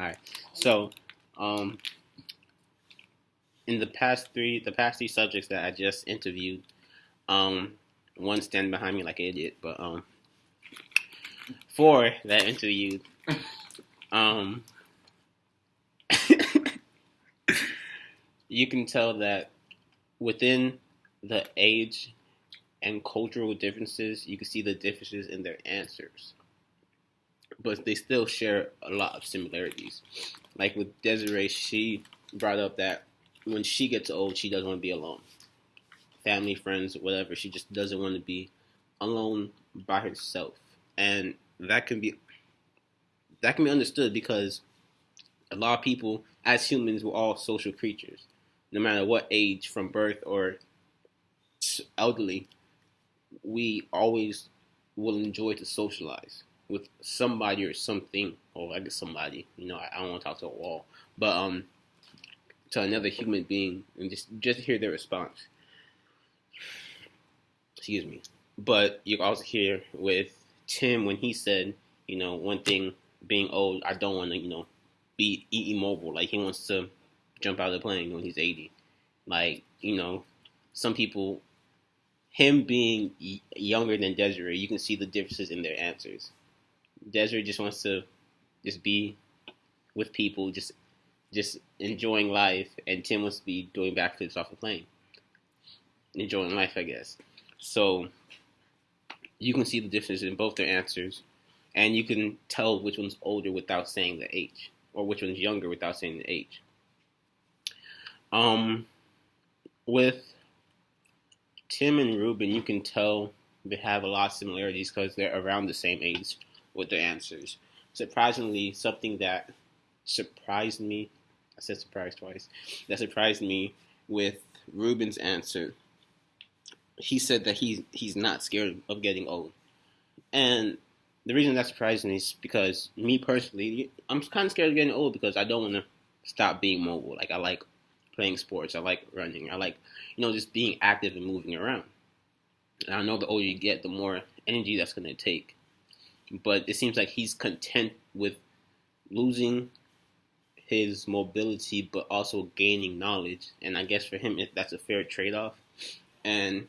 right. So, um, in the past three subjects that I just interviewed, um, one stand behind me like an idiot, but four that I interviewed, um, you can tell that within the age and cultural differences, you can see the differences in their answers, but they still share a lot of similarities. Like with Desiree, she brought up that when she gets old, she doesn't want to be alone. Family, friends, whatever. She just doesn't want to be alone by herself, and that can be understood because a lot of people, as humans, we're all social creatures, no matter what age, from birth or elderly. We always will enjoy to socialize with somebody or something, or I guess somebody. I don't want to talk to a wall, but to another human being, and just hear their response. Excuse me. But you also hear with Tim when he said, one thing being old, I don't want to, be immobile. Like he wants to jump out of the plane when he's 80. Like, some people, him being younger than Desiree, you can see the differences in their answers. Desiree just wants to just be with people, just enjoying life, and Tim wants to be doing backflips off a plane, enjoying life, I guess. So you can see the difference in both their answers, and you can tell which one's older without saying the age, or which one's younger without saying the age. With Tim and Ruben, you can tell they have a lot of similarities because they're around the same age with their answers. Surprisingly, something that surprised me, I said surprised twice, that surprised me with Ruben's answer. He said that he's not scared of getting old. And the reason that surprised me is because me personally, I'm kind of scared of getting old because I don't want to stop being mobile. Like I like playing sports, I like running, I like just being active and moving around. And I know the older you get, the more energy that's going to take. But it seems like he's content with losing his mobility, but also gaining knowledge. And I guess for him, that's a fair trade-off. And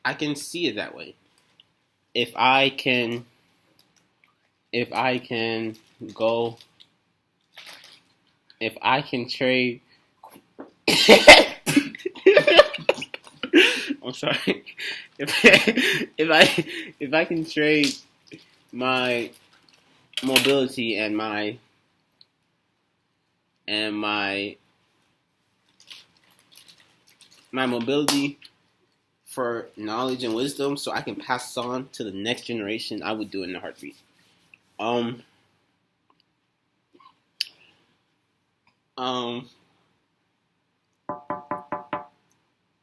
I can see it that way. If I can go, if I can trade. I'm sorry. If I can trade my mobility and my mobility for knowledge and wisdom, so I can pass on to the next generation, I would do it in a heartbeat. Um.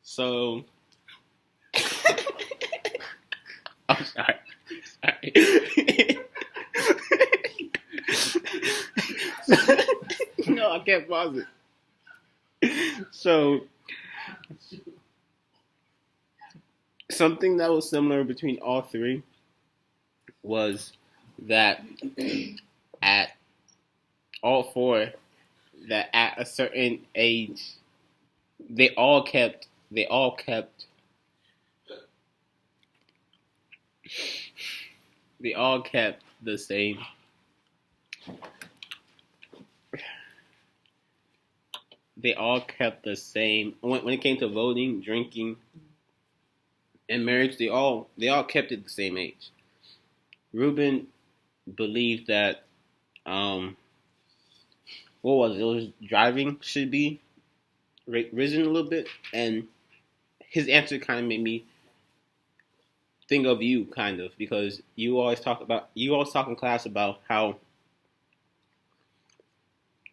So. I'm sorry. No, I can't pause it. So, something that was similar between all three was that at all four, that at a certain age, they all kept the same. They all kept the same when it came to voting, drinking, and marriage. They all kept it the same age. Ruben believed that what was it? It was driving should be risen a little bit, and his answer kind of made me think of you, kind of, because you always talk in class about how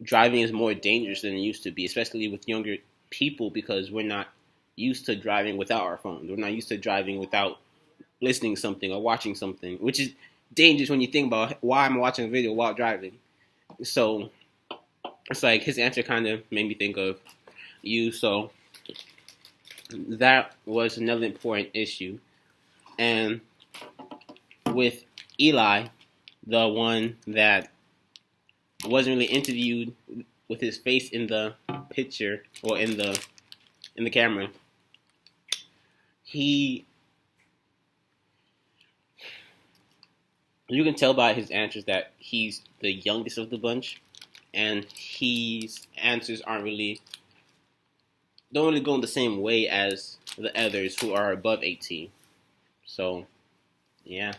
driving is more dangerous than it used to be, especially with younger people, because we're not used to driving without our phones. We're not used to driving without listening to something or watching something, which is dangerous when you think about why I'm watching a video while driving. So it's like his answer kind of made me think of you. So that was another important issue. And with Eli the one that wasn't really interviewed with his face in the picture or in the camera, you can tell by his answers that he's the youngest of the bunch, and his answers don't really go in the same way as the others who are above 18. So, yeah.